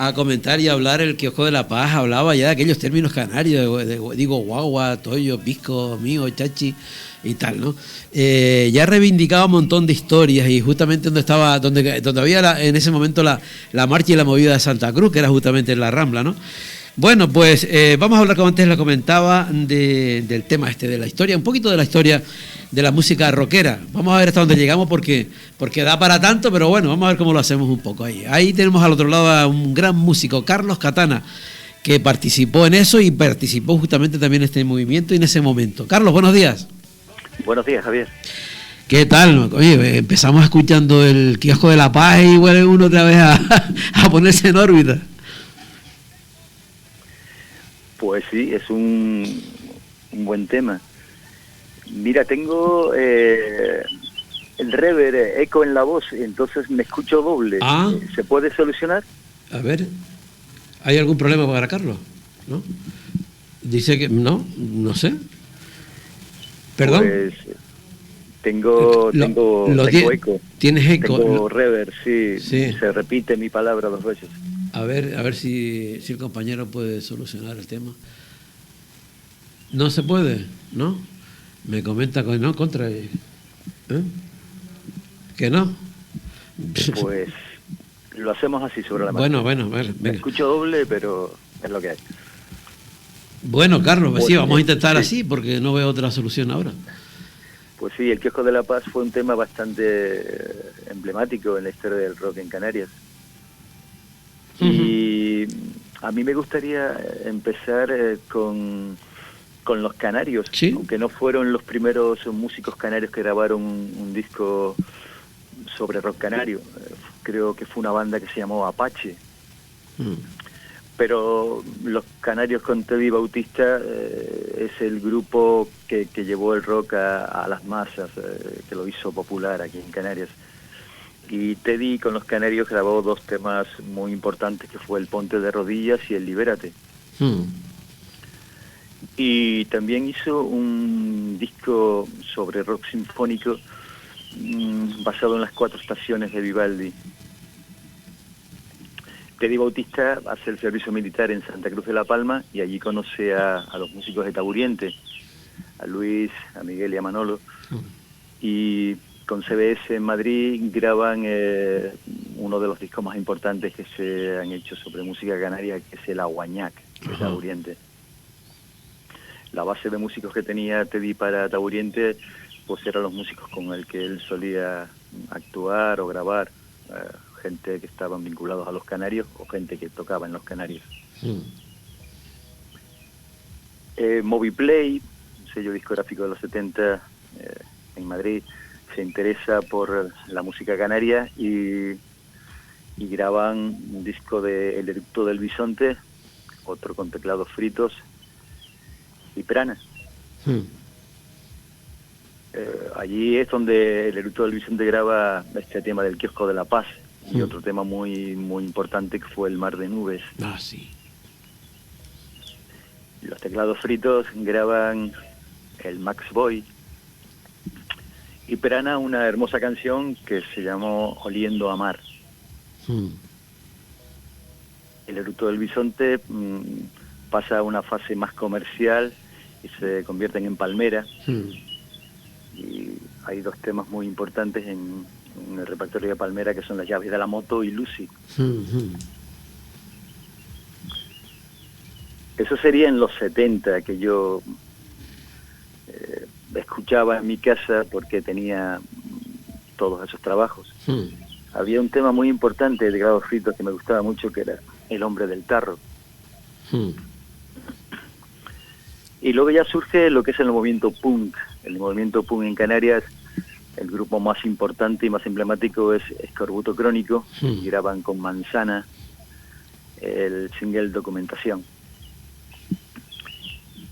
a comentar y a hablar el Kiosco de la Paz, hablaba ya de aquellos términos canarios, digo guagua, toyo, pisco, mío, chachi y tal, ¿no? Ya reivindicaba un montón de historias y justamente donde había en ese momento la marcha y la movida de Santa Cruz, que era justamente en la Rambla, ¿no? Bueno, pues vamos a hablar, como antes la comentaba, del tema de la historia, un poquito de la historia de la música rockera. Vamos a ver hasta dónde llegamos porque da para tanto, pero bueno, vamos a ver cómo lo hacemos un poco ahí. Ahí tenemos al otro lado a un gran músico, Carlos Catana, que participó en eso y participó justamente también en este movimiento y en ese momento. Carlos, buenos días. Buenos días, Javier. ¿Qué tal? Oye, empezamos escuchando el Kiosco de la Paz y vuelve uno otra vez a ponerse en órbita. Pues sí, es un buen tema. Mira, tengo el reverb, eco en la voz, entonces me escucho doble. Ah. ¿Se puede solucionar? A ver, ¿hay algún problema para Carlos? ¿No? Dice que no sé. ¿Perdón? Pues tengo eco. ¿Tienes eco? Tengo reverb, sí. Sí. Se repite mi palabra 2 veces. A ver si el compañero puede solucionar el tema. No se puede, ¿no? Me comenta que no, contra... que no. Pues lo hacemos así sobre la marcha. Bueno, venga. Me escucho doble, pero es lo que hay. Bueno, Carlos, pues sí, vamos a intentar sí. así, porque no veo otra solución ahora. Pues sí, el Kiosco de la Paz fue un tema bastante emblemático en la historia del rock en Canarias. Y a mí me gustaría empezar con los canarios, ¿Sí? Aunque no fueron los primeros músicos canarios que grabaron un disco sobre rock canario. Creo que fue una banda que se llamó Apache. Pero los Canarios con Teddy Bautista es el grupo que llevó el rock a las masas, que lo hizo popular aquí en Canarias. Y Teddy con los Canarios grabó 2 temas muy importantes, que fue el Ponte de Rodillas y el Libérate. Y también hizo un disco sobre rock sinfónico basado en las 4 estaciones de Vivaldi. Teddy Bautista hace el servicio militar en Santa Cruz de la Palma y allí conoce a los músicos de Taburiente, a Luis, a Miguel y a Manolo. Y con CBS en Madrid graban uno de los discos más importantes que se han hecho sobre música canaria, que es el Aguañac, de Taburiente. La base de músicos que tenía Teddy para Taburiente, pues eran los músicos con el que él solía actuar o grabar, gente que estaban vinculados a los Canarios o gente que tocaba en los Canarios. Moviplay, un sello discográfico de los 70 en Madrid, se interesa por la música canaria y graban un disco de El Eructo del Bisonte, otro con teclados fritos y Prana. Allí es donde El Eructo del Bisonte graba este tema del Kiosco de la Paz y otro tema muy muy importante que fue El Mar de Nubes. Sí. Los teclados fritos graban el Max Boy y Prana una hermosa canción que se llamó Oliendo a Mar. El Eructo del Bisonte pasa a una fase más comercial y se convierten en palmera. Y hay 2 temas muy importantes en el repertorio de Palmera, que son Las Llaves de la Moto y Lucy. Eso sería en los 70, que yo escuchaba en mi casa porque tenía todos esos trabajos. Había un tema muy importante de Teclados Fritos que me gustaba mucho, que era El Hombre del Tarro. Y luego ya surge lo que es el movimiento punk. El movimiento punk en Canarias, el grupo más importante y más emblemático es Escorbuto Crónico, y graban con Manzana el single Documentación.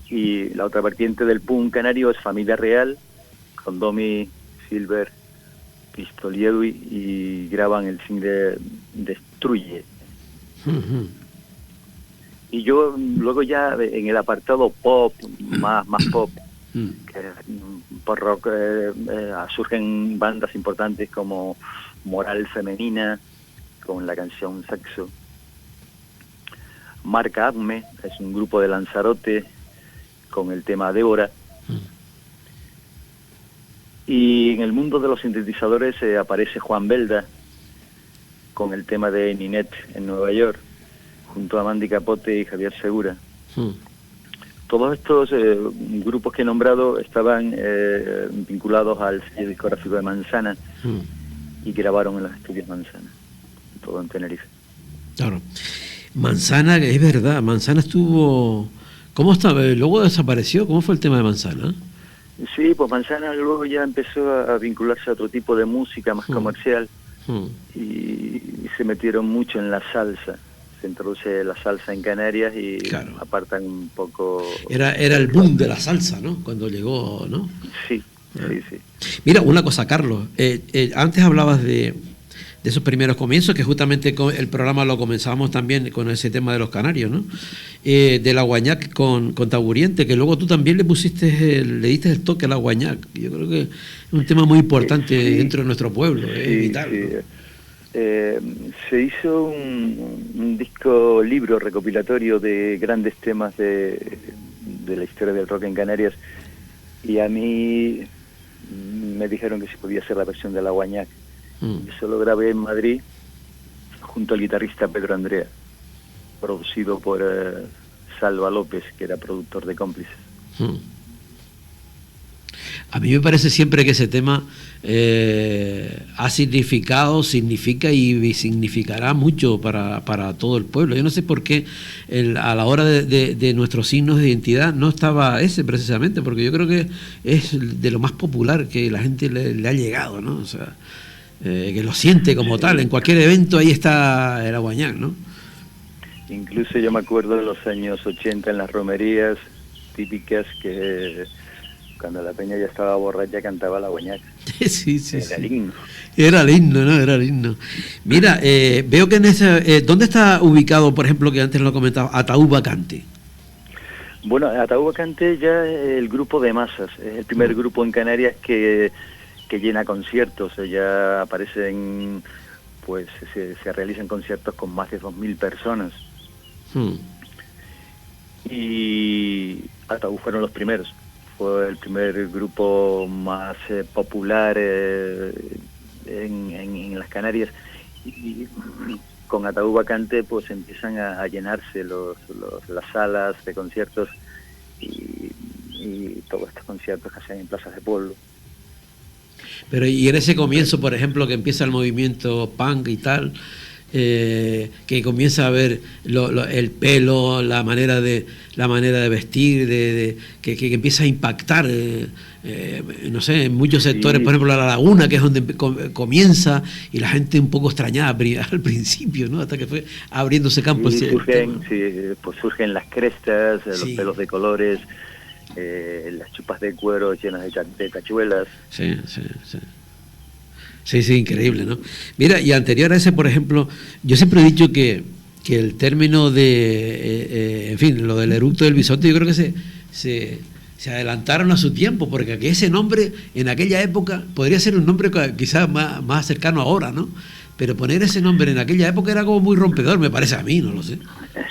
Y la otra vertiente del punk canario es Familia Real, con Domi, Silver, Pistoliedui, y graban el single Destruye. Y yo luego ya en el apartado pop, más pop, por rock, surgen bandas importantes como Moral Femenina, con la canción Sexo, Marca Acme, es un grupo de Lanzarote con el tema Débora. Y en el mundo de los sintetizadores aparece Juan Belda con el tema de Ninette en Nueva York, junto a Mandy Capote y Javier Segura. Todos estos grupos que he nombrado estaban vinculados al sello discográfico de Manzana y grabaron en los estudios Manzana, todo en Tenerife. Claro. Manzana, es verdad, Manzana estuvo... ¿Cómo estaba? Luego desapareció. ¿Cómo fue el tema de Manzana? Sí, pues Manzana luego ya empezó a vincularse a otro tipo de música más comercial y se metieron mucho en la salsa. Se introduce la salsa en Canarias y apartan un poco... Era el boom de la salsa, ¿no? Cuando llegó, ¿no? Sí, sí. Mira, una cosa, Carlos. Antes hablabas de esos primeros comienzos, que justamente el programa lo comenzábamos también con ese tema de los canarios, ¿no? De la guañac con Taburiente, que luego tú también le diste el toque a la guañac. Yo creo que es un tema muy importante dentro de nuestro pueblo, vital, ¿no? Se hizo un disco libro recopilatorio de grandes temas de la historia del rock en Canarias, y a mí me dijeron que se podía hacer la versión de la guañac. Eso lo grabé en Madrid junto al guitarrista Pedro Andrea, producido por Salva López, que era productor de Cómplices. A mí me parece siempre que ese tema ha significado, significa y significará mucho para todo el pueblo. Yo no sé por qué a la hora de nuestros signos de identidad no estaba ese precisamente, porque yo creo que es de lo más popular que la gente le ha llegado, ¿no? O sea, que lo siente como tal. En cualquier evento ahí está el aguañac, ¿no? Incluso yo me acuerdo de los años 80 en las romerías típicas que cuando la peña ya estaba borracha cantaba la guañac. Sí. Era el himno. Era el himno, ¿no? Era el himno. Mira, veo que en ese... ¿dónde está ubicado, por ejemplo, que antes lo comentaba, Ataúd Vacante? Bueno, Ataúd Vacante ya es el grupo de masas. Es el primer grupo en Canarias que llena conciertos. Ya aparecen, pues se realizan conciertos con más de 2.000 personas. Y Ataúd fueron los primeros. Fue el primer grupo más popular en las Canarias, y con Ataúd Vacante pues empiezan a llenarse las salas de conciertos y todos estos conciertos que hacen en plazas de pueblo. Pero y en ese comienzo, por ejemplo, que empieza el movimiento punk y tal, que comienza a ver el pelo, la manera de vestir, que empieza a impactar, no sé, en muchos sectores, por ejemplo la Laguna, que es donde comienza, y la gente un poco extrañada al principio, ¿no? Hasta que fue abriéndose campo. Pues surgen las crestas, los pelos de colores, las chupas de cuero llenas de tachuelas. Sí, increíble, ¿no? Mira, y anterior a ese, por ejemplo, yo siempre he dicho que el término de, en fin, lo del eructo del bisonte, yo creo que se adelantaron a su tiempo, porque ese nombre en aquella época podría ser un nombre quizás más cercano ahora, ¿no? Pero poner ese nombre en aquella época era como muy rompedor, me parece a mí, no lo sé.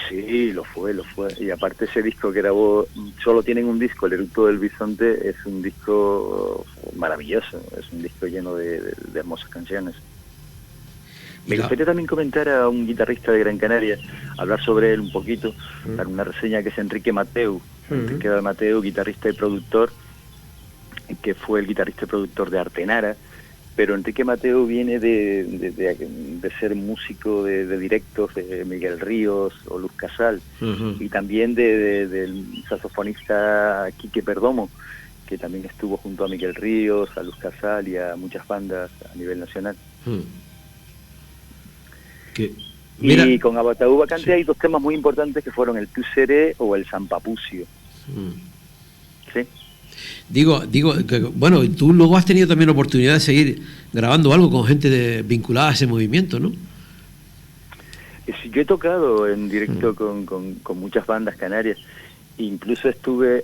Sí, lo fue. Y aparte ese disco que grabó, solo tienen un disco, El Eructo del Bisonte, es un disco maravilloso, es un disco lleno de hermosas canciones. Me gustaría también comentar a un guitarrista de Gran Canaria, hablar sobre él un poquito, dar una reseña, que es Enrique Mateu. Enrique Mateu, guitarrista y productor, que fue el guitarrista y productor de Artenara. Pero Enrique Mateu viene de ser músico de directos de Miguel Ríos o Luz Casal, y también del saxofonista Quique Perdomo, que también estuvo junto a Miguel Ríos, a Luz Casal y a muchas bandas a nivel nacional. Y con Ataúd Vacante hay dos temas muy importantes que fueron el Tu Seré o el San Papucio. ¿Sí? Digo que, bueno, tú luego has tenido también la oportunidad de seguir grabando algo con gente vinculada a ese movimiento, ¿no? Sí, yo he tocado en directo con muchas bandas canarias. Incluso estuve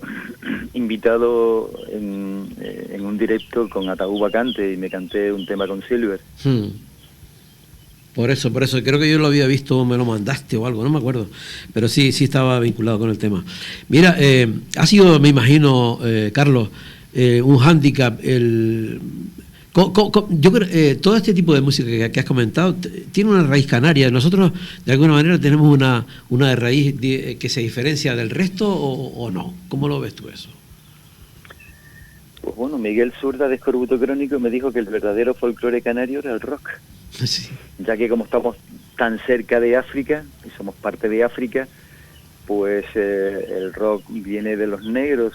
invitado en un directo con Ataúd Vacante y me canté un tema con Silver. Por eso, creo que yo lo había visto, me lo mandaste o algo, no me acuerdo, pero sí estaba vinculado con el tema. Mira, ha sido, me imagino, Carlos, un hándicap, yo creo, todo este tipo de música que has comentado tiene una raíz canaria. Nosotros, de alguna manera, tenemos una raíz que se diferencia del resto o no. ¿Cómo lo ves tú eso? Pues bueno, Miguel Zurda de Escorbuto Crónico me dijo que el verdadero folclore canario era el rock. Sí. Ya que como estamos tan cerca de África, y somos parte de África, pues el rock viene de los negros,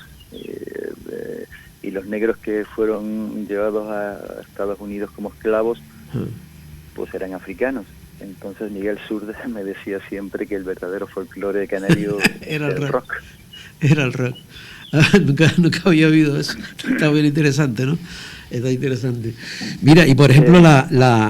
y los negros que fueron llevados a Estados Unidos como esclavos, pues eran africanos. Entonces Miguel Zurda me decía siempre que el verdadero folclore canario era el rock. Era el rock. Nunca había oído eso. Está bien interesante, ¿no? Está interesante. Mira, y por ejemplo,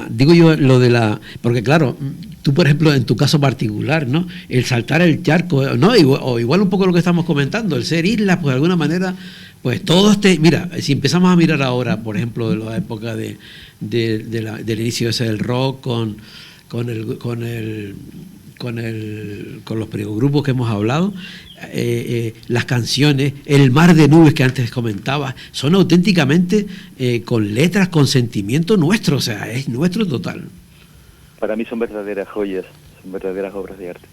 digo yo lo de porque claro, tú por ejemplo, en tu caso particular, ¿no? El saltar el charco, ¿no? O igual un poco lo que estamos comentando, el ser islas, pues de alguna manera, pues todos mira, si empezamos a mirar ahora, por ejemplo, de la época del inicio ese del rock, con los grupos que hemos hablado, las canciones, el mar de nubes que antes comentaba, son auténticamente con letras, con sentimiento nuestro, o sea, es nuestro total. Para mí son verdaderas joyas, son verdaderas obras de arte.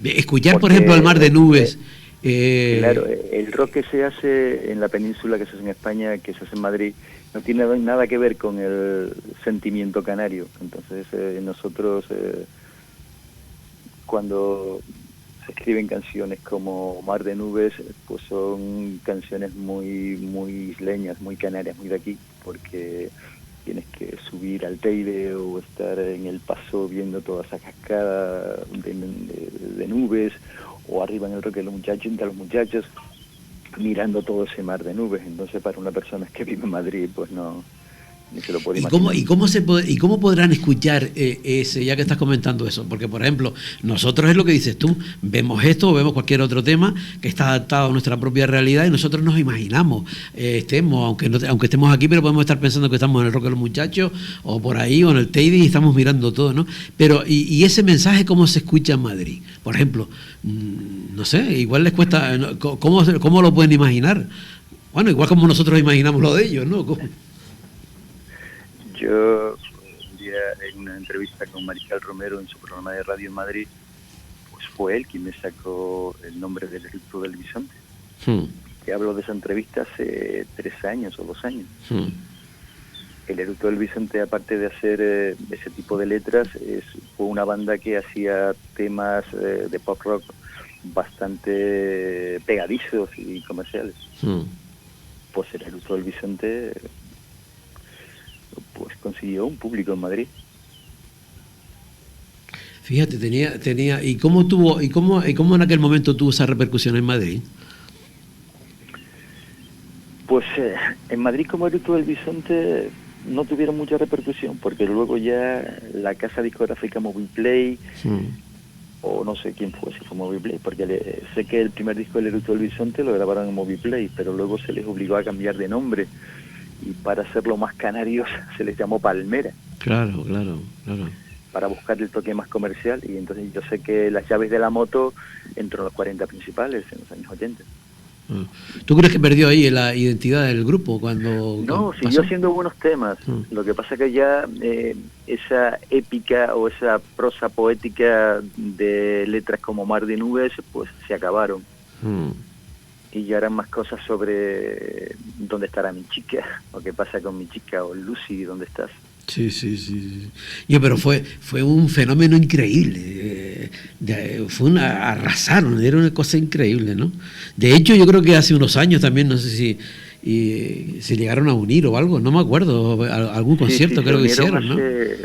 Escuchar, por ejemplo, el mar de nubes. Claro, el rock que se hace en la península, que se hace en España, que se hace en Madrid, no tiene nada que ver con el sentimiento canario. Entonces nosotros, cuando se escriben canciones como Mar de Nubes, pues son canciones muy isleñas, muy canarias, muy de aquí, porque tienes que subir al Teide o estar en el paso viendo toda esa cascada de nubes, o arriba en el roque entre los muchachos, mirando todo ese mar de nubes. Entonces para una persona que vive en Madrid, pues no, ni se lo puede imaginar. ¿Y cómo podrán escuchar ese, ya que estás comentando eso? Porque, por ejemplo, nosotros es lo que dices tú, vemos esto o vemos cualquier otro tema que está adaptado a nuestra propia realidad y nosotros nos imaginamos, aunque estemos aquí, pero podemos estar pensando que estamos en el Roque de los Muchachos o por ahí o en el Teide y estamos mirando todo, ¿no? Pero, ¿y ese mensaje cómo se escucha en Madrid? Por ejemplo, no sé, igual les cuesta, ¿cómo lo pueden imaginar? Bueno, igual como nosotros imaginamos lo de ellos, ¿no? Yo, un día en una entrevista con Mariscal Romero en su programa de radio en Madrid, pues fue él quien me sacó el nombre del Eructo del Bisonte. Que hablo de esa entrevista hace 3 años o 2 años. El Eructo del Bisonte, aparte de hacer ese tipo de letras, fue una banda que hacía temas de pop rock bastante pegadizos y comerciales. Pues el Eructo del Bisonte pues consiguió un público en Madrid. Fíjate, tenía ¿y cómo en aquel momento tuvo esa repercusión en Madrid? Pues en Madrid, como Eructo del Bisonte, no tuvieron mucha repercusión, porque luego ya la casa discográfica Moviplay, o no sé quién fue, si fue Moviplay, porque sé que el primer disco del Eructo del Bisonte lo grabaron en Moviplay, pero luego se les obligó a cambiar de nombre, y para hacerlo más canarios se les llamó Palmera. Claro. Para buscar el toque más comercial, y entonces yo sé que Las Llaves de la Moto entró en los 40 principales en los años 80. ¿Tú crees que perdió ahí la identidad del grupo cuando No, siguió haciendo buenos temas. Lo que pasa que ya esa épica o esa prosa poética de letras como Mar de Nubes, pues se acabaron. Y ya eran más cosas sobre dónde estará mi chica, o qué pasa con mi chica, o Lucy, ¿dónde estás? Sí. Pero fue un fenómeno increíble. Arrasaron, era una cosa increíble, ¿no? De hecho, yo creo que hace unos años también, no sé si se llegaron a unir o algo, no me acuerdo, algún concierto creo que hicieron, ¿no?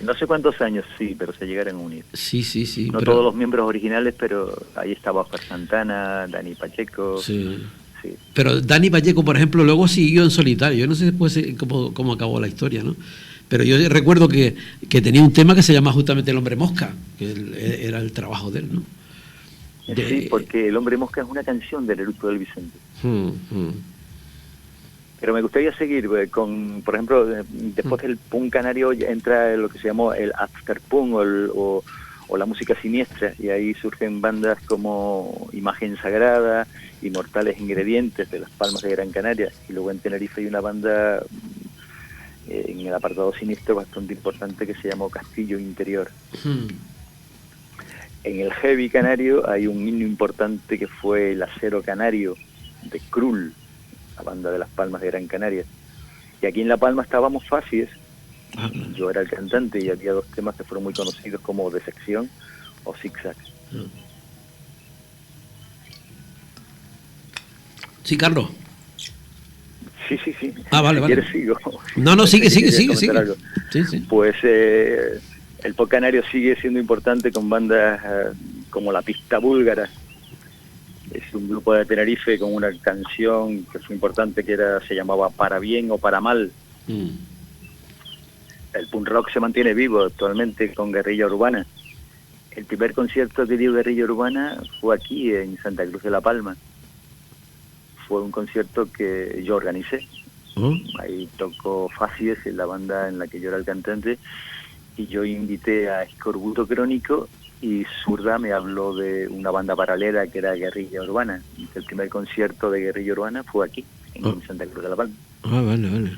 No sé cuántos años, sí, pero se llegaron a unir. Sí. No todos los miembros originales, pero ahí estaba Oscar Santana, Dani Pacheco. Sí. Pero Dani Pacheco, por ejemplo, luego siguió en solitario. Yo no sé después cómo acabó la historia, ¿no? Pero yo recuerdo que tenía un tema que se llama justamente El Hombre Mosca, que era el trabajo de él, ¿no? Sí, porque El Hombre Mosca es una canción del Eructo del Bisonte. Pero me gustaría seguir con, por ejemplo, después del punk canario entra lo que se llamó el afterpunk o la música siniestra, y ahí surgen bandas como Imagen Sagrada, Inmortales Ingredientes, de Las Palmas de Gran Canaria, y luego en Tenerife hay una banda en el apartado siniestro bastante importante que se llamó Castillo Interior. En el heavy canario hay un himno importante que fue el Acero Canario de Krull, la banda de Las Palmas de Gran Canaria. Y aquí en La Palma estábamos Facies, yo era el cantante, y había dos temas que fueron muy conocidos como De Sección o Zigzag. Sí, Carlos. Sí. Vale. ¿Quieres sigo? No, sigue. Sí. Pues el pop canario sigue siendo importante con bandas como La Pista Búlgara. Es un grupo de Tenerife con una canción que fue importante, que se llamaba Para Bien o Para Mal. El punk rock se mantiene vivo actualmente con Guerrilla Urbana. El primer concierto que dio Guerrilla Urbana fue aquí en Santa Cruz de la Palma. Fue un concierto que yo organicé. Ahí tocó Facies, la banda en la que yo era el cantante, y yo invité a Escorbuto Crónico, y Zurda me habló de una banda paralela que era Guerrilla Urbana. El primer concierto de Guerrilla Urbana fue aquí, en Santa Cruz de la Palma. Vale.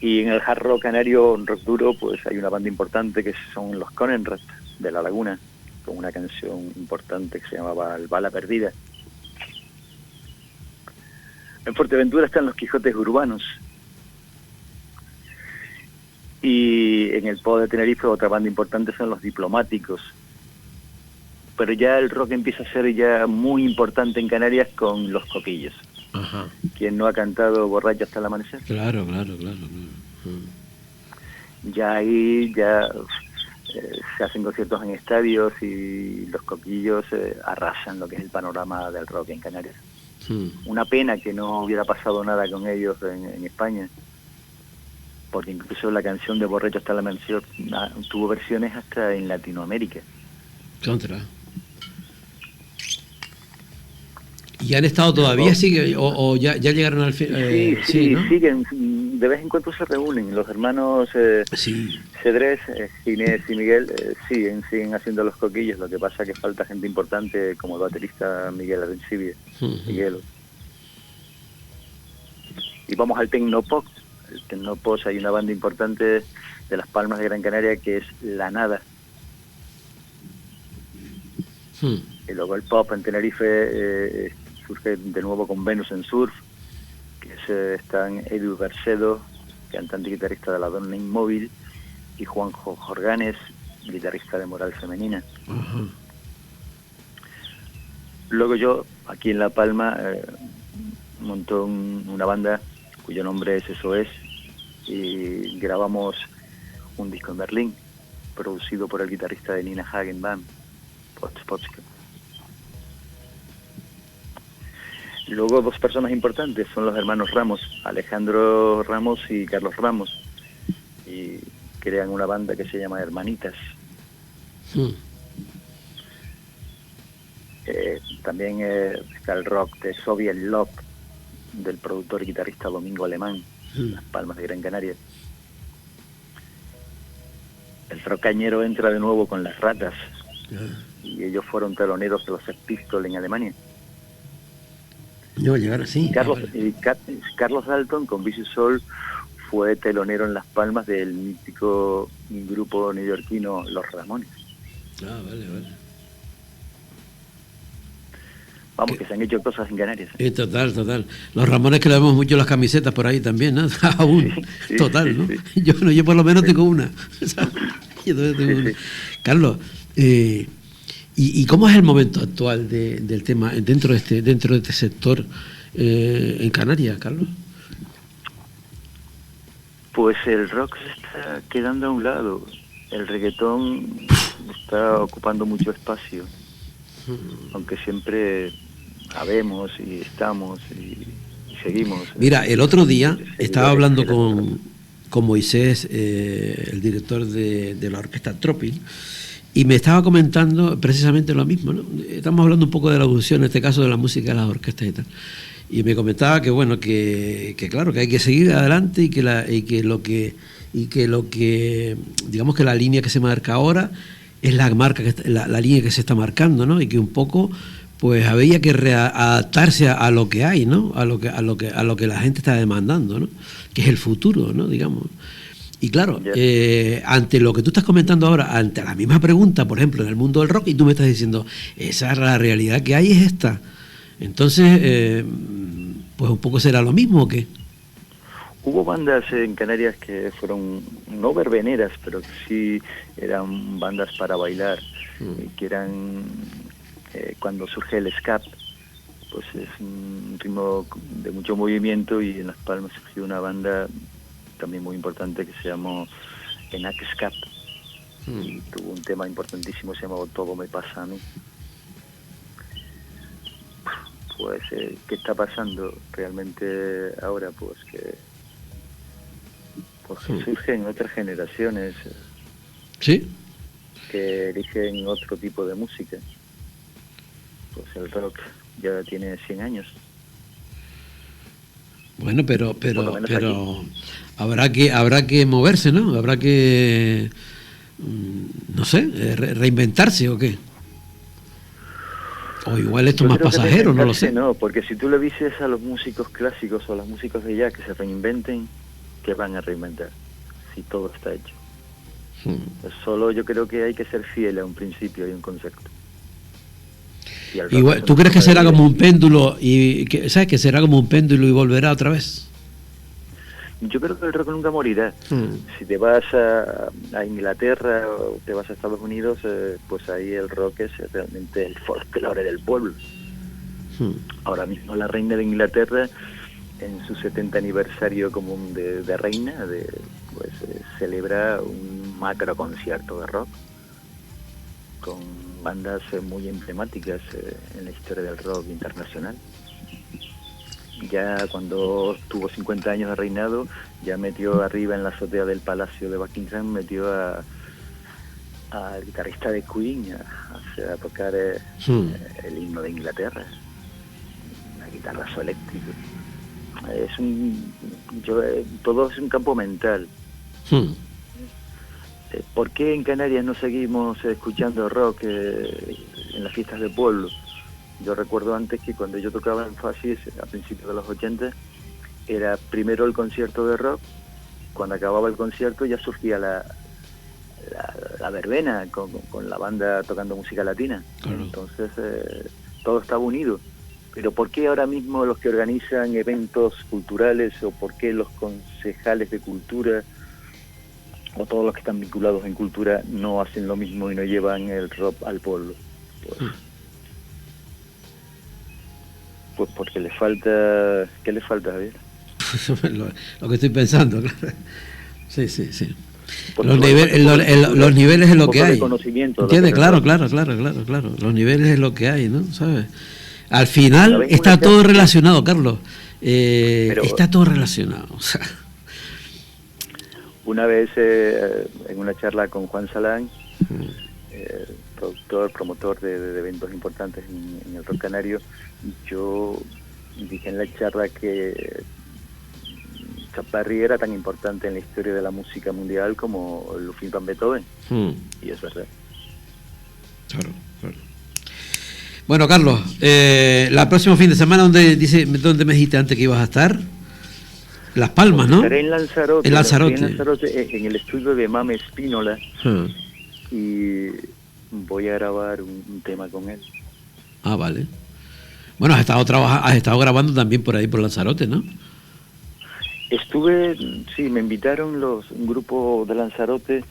Y en el hard rock canario, rock duro, pues hay una banda importante que son los Conenrat, de La Laguna, con una canción importante que se llamaba El Bala Perdida. En Fuerteventura están los Quijotes Urbanos. Y en el pop de Tenerife otra banda importante son los Diplomáticos. Pero ya el rock empieza a ser ya muy importante en Canarias con los Coquillos. Ajá. ¿Quién no ha cantado Borracho hasta el amanecer? Claro. Ya ahí se hacen conciertos en estadios, y los Coquillos arrasan lo que es el panorama del rock en Canarias. Una pena que no hubiera pasado nada con ellos en España, porque incluso la canción de Borracho hasta el amanecer tuvo versiones hasta en Latinoamérica. Contra. ¿Y han estado todavía? ¿Sigue? ¿O ya llegaron al fin? Sí, ¿no? siguen. De vez en cuando se reúnen. Los hermanos Cedrés, Ginés y Miguel siguen haciendo los Coquillos. Lo que pasa es que falta gente importante como el baterista Miguel Arencibia. Miguelo. Y vamos al Tecnopop. El Tecnopop, hay una banda importante de Las Palmas de Gran Canaria que es La Y luego el pop en Tenerife surge de nuevo con Venus en Surf, que están Edu Bercedo, cantante y guitarrista de La Donna Inmóvil, y Juanjo Jorganes, guitarrista de Moral Femenina. Luego yo, aquí en La Palma, montó una banda cuyo nombre es SOS, y grabamos un disco en Berlín, producido por el guitarrista de Nina Hagen Band, Potspotska. Luego dos personas importantes son los hermanos Ramos, Alejandro Ramos y Carlos Ramos, y crean una banda que se llama Hermanitas. También está el rock de Soviet Love, del productor y guitarrista Domingo Alemán, Las Palmas de Gran Canaria. El rock cañero entra de nuevo con Las Ratas, y ellos fueron teloneros de los Sex Pistols en Alemania. No, llegaron así. Carlos Dalton con Vicious Soul fue telonero en Las Palmas del mítico grupo neoyorquino Los Ramones. Vale. Vamos, que se han hecho cosas en Canarias. Total. Los Ramones, que le vemos mucho las camisetas por ahí también, ¿no? Aún. Sí, total, ¿no? Sí. Yo por lo menos tengo una. Una. Carlos, ¿y cómo es el momento actual del tema dentro de este sector en Canarias, Carlos? Pues el rock se está quedando a un lado. El reggaetón está ocupando mucho espacio, aunque siempre habemos y estamos y seguimos. Mira, el otro día estaba hablando con Moisés, el director de la orquesta Tropil, y me estaba comentando precisamente lo mismo, ¿no? Estamos hablando un poco de la evolución, en este caso de la música de las orquestas y tal. y me comentaba que bueno, que claro, que hay que seguir adelante y que lo que digamos que la línea que se marca ahora es la línea que se está marcando, ¿no? Y que un poco pues había que adaptarse a lo que hay, ¿no? A lo que la gente está demandando, ¿no? Que es el futuro, ¿no? Digamos. Y claro, ante lo que tú estás comentando ahora, ante la misma pregunta, por ejemplo, en el mundo del rock, y tú me estás diciendo, esa es la realidad que hay, es esta. Entonces, pues un poco será lo mismo, ¿o qué? Hubo bandas en Canarias que fueron no verbeneras, pero que sí eran bandas para bailar, que eran cuando surge el ska, pues es un ritmo de mucho movimiento, y en Las Palmas surgió una banda también muy importante que se llamó Enac Ska, y tuvo un tema importantísimo, se llamaba Todo me pasa a mí. Pues, ¿qué está pasando realmente ahora? Pues que surgen otras generaciones ¿sí? que eligen otro tipo de música. Pues el rock ya tiene 100 años. Bueno, pero habrá que moverse, ¿no? Habrá que, no sé, reinventarse, ¿o qué? O igual esto es más pasajero, no lo sé. No, porque si tú le dices a los músicos clásicos o a los músicos de jazz que se reinventen, ¿qué van a reinventar? Si todo está hecho. Solo yo creo que hay que ser fiel a un principio y un concepto. Igual, ¿tú crees que será como un péndulo y sabes que será como un péndulo y volverá otra vez? Yo creo que el rock nunca morirá. Si te vas a Inglaterra o te vas a Estados Unidos, pues ahí el rock es realmente el folclore del pueblo. Ahora mismo la reina de Inglaterra, en su 70 aniversario común de reina, pues celebra un macro concierto de rock con bandas muy emblemáticas en la historia del rock internacional. Ya cuando tuvo 50 años de reinado, ya metió arriba en la azotea del Palacio de Buckingham, metió al guitarrista de Queen a tocar el himno de Inglaterra, una guitarra eléctrica. Todo es un campo mental. ¿Por qué en Canarias no seguimos escuchando rock en las fiestas de pueblo? Yo recuerdo antes que cuando yo tocaba en Fasis, a principios de los 80, era primero el concierto de rock, cuando acababa el concierto ya surgía la verbena con la banda tocando música latina. Claro. Entonces todo estaba unido. Pero ¿por qué ahora mismo los que organizan eventos culturales, o por qué los concejales de cultura o todos los que están vinculados en cultura no hacen lo mismo y no llevan el rock al pueblo? Pues porque le falta... ¿Qué le falta, Javier? lo que estoy pensando, claro. Sí. Los niveles es lo que hay. ¿Entiendes? Claro. Los niveles es lo que hay, ¿no? ¿Sabes? Al final está todo relacionado, Carlos. Está todo relacionado. O sea. Una vez en una charla con Juan Salán, productor, promotor de eventos importantes en el rock canario, yo dije en la charla que Chaparri era tan importante en la historia de la música mundial como Ludwig van Beethoven. Y es verdad. Claro. Bueno, Carlos, la próxima fin de semana, ¿dónde me dijiste antes que ibas a estar? Las Palmas, ¿no? Estaré en Lanzarote. En el estudio de Mame Espínola. Y voy a grabar un tema con él. Ah, vale. Bueno, has estado grabando también por ahí por Lanzarote, ¿no? Me invitaron un grupo de Lanzarote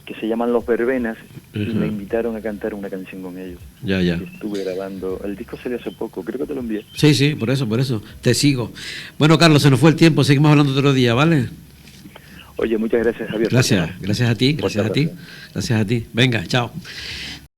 que se llaman Los Verbenas, y me invitaron a cantar una canción con ellos. Ya. Estuve grabando, el disco salió hace poco, creo que te lo envié. Sí, por eso, te sigo. Bueno, Carlos, se nos fue el tiempo, seguimos hablando otro día, ¿vale? Oye, muchas gracias, Javier. Gracias a ti. Venga, chao.